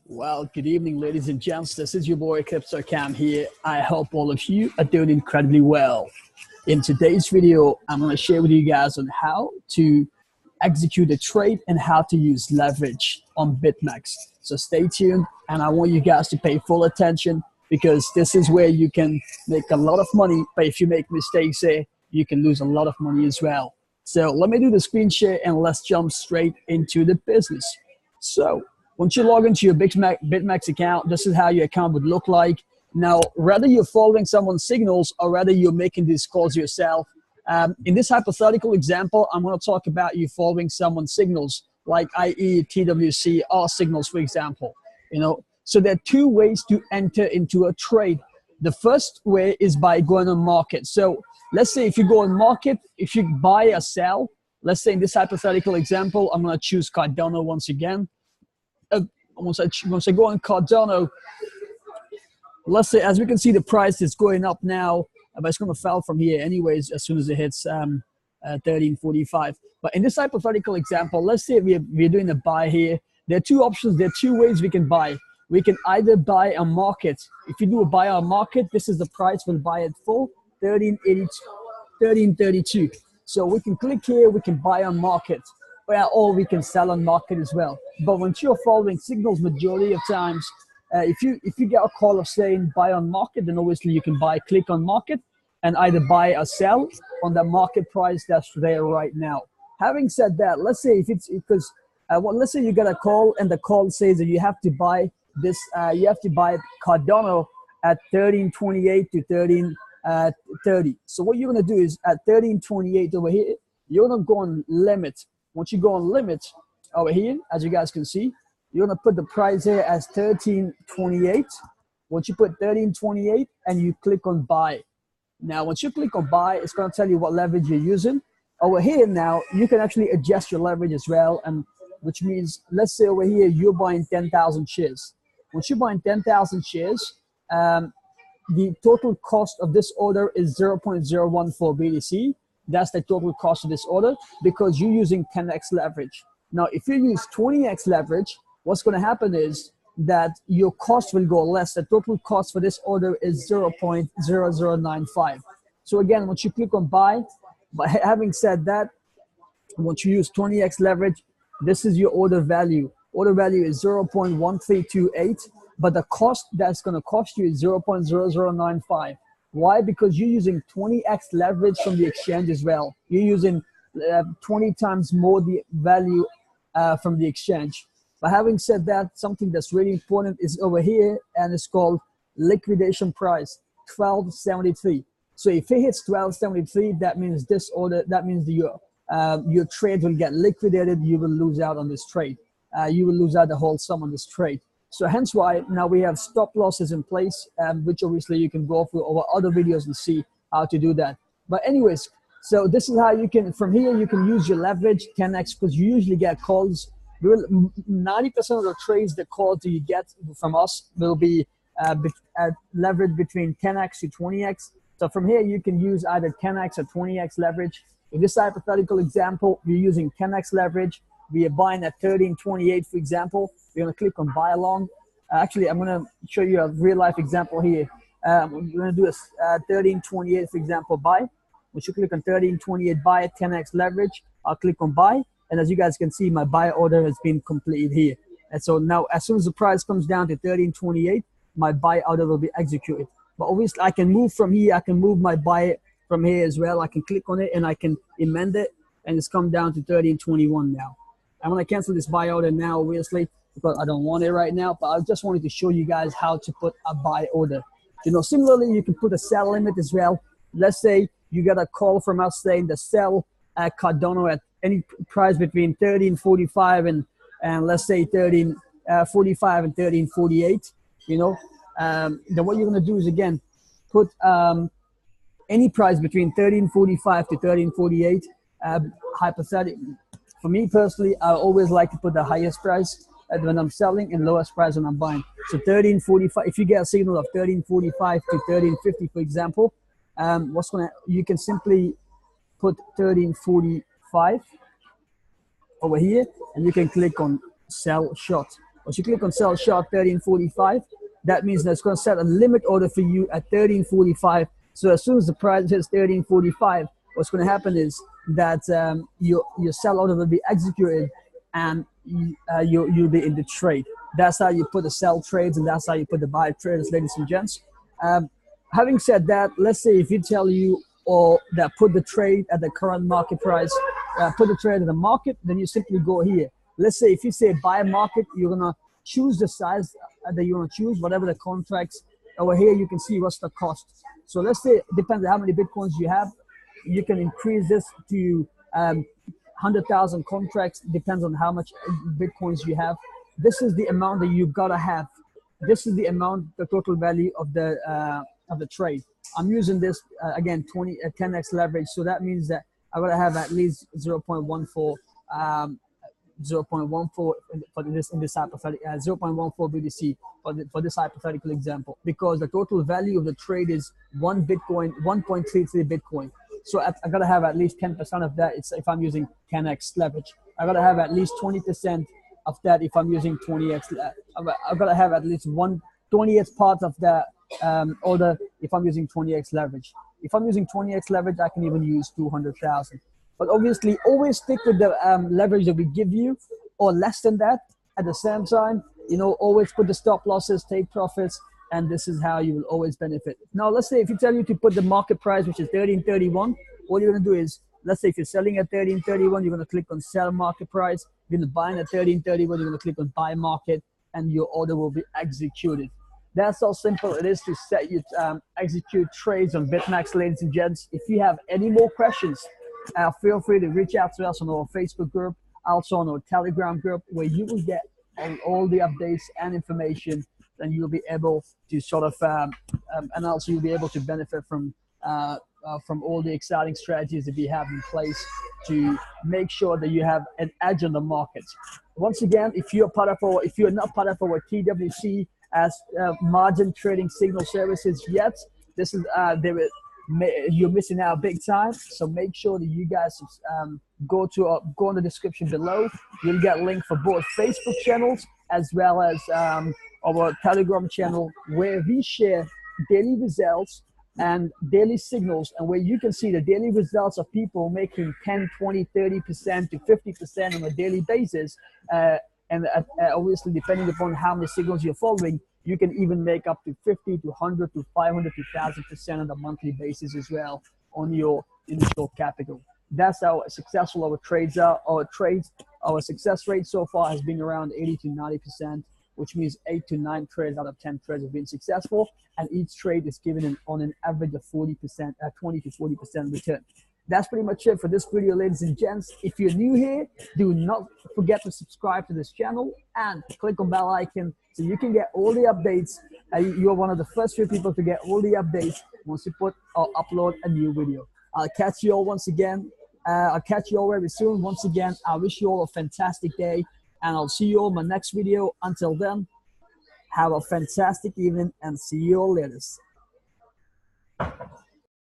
Well, good evening, ladies and gents. This is your boy Clipster Cam here. I hope all of you are doing incredibly well. In today's video, I'm going to share with you guys on how to execute a trade and how to use leverage on Bitmex. So stay tuned, and I want you guys to pay full attention because this is where you can make a lot of money, but if you make mistakes here, you can lose a lot of money as well. So let me do the screen share and let's jump straight into the business. So once you log into your Bitmex account, this is how your account would look like. Now, whether you're following someone's signals or whether you're making these calls yourself, in this hypothetical example, I'm going to talk about you following someone's signals, like i.e. TWC or signals, for example. So there are two ways to enter into a trade. The first way is by going on market. So let's say if you go on market, if you buy or sell, let's say in this hypothetical example, I'm going to choose Cardano once again. Once I go on Cardano, let's say, as we can see, the price is going up now, but it's going to fall from here anyways as soon as it hits 1345. But in this hypothetical example, let's say we're doing a buy here. There are two options. There are two ways we can buy. We can either buy on market. If you do a buy on market, this is the price we'll buy it for, 1332. So we can click here, we can buy on market. Or we can sell on market as well. But once you're following signals, majority of times, if you get a call of saying buy on market, then obviously you can click on market and either buy or sell on the market price that's there right now. Having said that, let's say let's say you get a call and the call says that you have to buy this, you have to buy Cardano at 1328 to 1330. So what you're gonna do is at 1328 over here, you're gonna go on limit. Once you go on limit over here, as you guys can see, you're gonna put the price here as 1328. Once you put 1328 and you click on buy. Now, once you click on buy, it's gonna tell you what leverage you're using. Over here now, you can actually adjust your leverage as well, and which means, let's say over here, you're buying 10,000 shares. Once you're buying 10,000 shares, the total cost of this order is 0.014 BTC. That's the total cost of this order because you're using 10x leverage. Now, if you use 20x leverage, what's going to happen is that your cost will go less. The total cost for this order is 0.0095. So again, once you click on buy, but having said that, once you use 20x leverage, this is your order value. Order value is 0.1328, but the cost that's going to cost you is 0.0095. Why? Because you're using 20x leverage from the exchange as well. You're using 20 times more the value from the exchange. But having said that, something that's really important is over here, and it's called liquidation price, 1273. So if it hits 1273, that means this order, that means your trade will get liquidated. You will lose out on this trade. You will lose out the whole sum on this trade. So hence why now we have stop losses in place, which obviously you can go through over other videos and see how to do that. But anyways, so this is how you can, from here, you can use your leverage 10x because you usually get calls. 90% of the trades, the calls that you get from us will be leverage between 10x to 20x. So from here, you can use either 10x or 20x leverage. In this hypothetical example, we're using 10x leverage. We are buying at 1328, for example. We're going to click on buy along. Actually, I'm going to show you a real life example here. We're going to do a 1328, for example, buy. Once you click on 1328 buy at 10x leverage, I'll click on buy. And as you guys can see, my buy order has been completed here. And so now, as soon as the price comes down to 1328, my buy order will be executed. But obviously, I can move from here. I can move my buy from here as well. I can click on it and I can amend it. And it's come down to 1321 now. I'm going to cancel this buy order now, obviously, because I don't want it right now. But I just wanted to show you guys how to put a buy order. Similarly, you can put a sell limit as well. Let's say you get a call from us saying to sell Cardano at any price between 1345 and let's say 1345 and 1348. Then what you're going to do is, again, put any price between 1345 to 1348. Hypothetically, for me personally, I always like to put the highest price when I'm selling and lowest price when I'm buying. So 1345, if you get a signal of 1345 to 1350, for example, you can simply put 1345 over here, and you can click on sell short. Once you click on sell short 13.45, that means that it's going to set a limit order for you at 13.45. So as soon as the price hits 13.45, what's going to happen is that your sell order will be executed, and you'll be in the trade. That's how you put the sell trades, and that's how you put the buy trades, ladies and gents. Having said that, let's say if you tell you or that put the trade at the current market price, put the trade at the market, then you simply go here. Let's say if you say buy market, you're gonna choose the size that you want to choose, whatever the contracts. Over here, you can see what's the cost. So let's say it depends on how many Bitcoins you have. You can increase this to 100,000 contracts. Depends on how much Bitcoins you have. This is the amount that you gotta have. This is the amount, the total value of the trade. I'm using this again 10x leverage, so that means that I gotta have at least 0.14 for this in this hypothetical 0.14 BTC for this hypothetical example, because the total value of the trade is 1 Bitcoin, 1.33 Bitcoin. So I gotta have at least 10% of that. It's if I'm using 10x leverage. I gotta have at least 20% of that if I'm using 20x. I've got to have at least 1/20th part of the order if I'm using 20x leverage. If I'm using 20x leverage, I can even use 200,000. But obviously, always stick with the leverage that we give you, or less than that. At the same time, always put the stop losses, take profits, and this is how you will always benefit. Now, let's say if you tell you to put the market price, which is 13.31, all you're going to do is, let's say if you're selling at 13.31, you're going to click on sell market price. If you're buying at 13.31, you're going to click on buy market, and your order will be executed. That's how simple it is to set you execute trades on Bitmex, ladies and gents. If you have any more questions, feel free to reach out to us on our Facebook group, also on our Telegram group, where you will get all the updates and information, and you'll be able to sort of, and also you'll be able to benefit from all the exciting strategies that we have in place to make sure that you have an edge on the markets. Once again, if you're not part of our TWC as margin trading signal services yet, this is you're missing out big time. So make sure that you guys go in the description below. You'll get a link for both Facebook channels as well as our Telegram channel, where we share daily results and daily signals, and where you can see the daily results of people making 10, 20, 30% to 50% on a daily basis. And obviously, depending upon how many signals you're following, you can even make up to 50 to 100 to 500 to 1,000% on a monthly basis as well on your initial capital. That's how successful our trades are. Our success rate so far has been around 80 to 90%, which means 8 to 9 trades out of 10 trades have been successful, and each trade is given on an average of 20 to 40% return. That's pretty much it for this video, ladies and gents. If you're new here, do not forget to subscribe to this channel and click on bell icon so you can get all the updates. You're one of the first few people to get all the updates once you put or upload a new video. I'll catch you all once again. I'll catch you all very soon. Once again, I wish you all a fantastic day, and I'll see you all in my next video. Until then, have a fantastic evening and see you all later.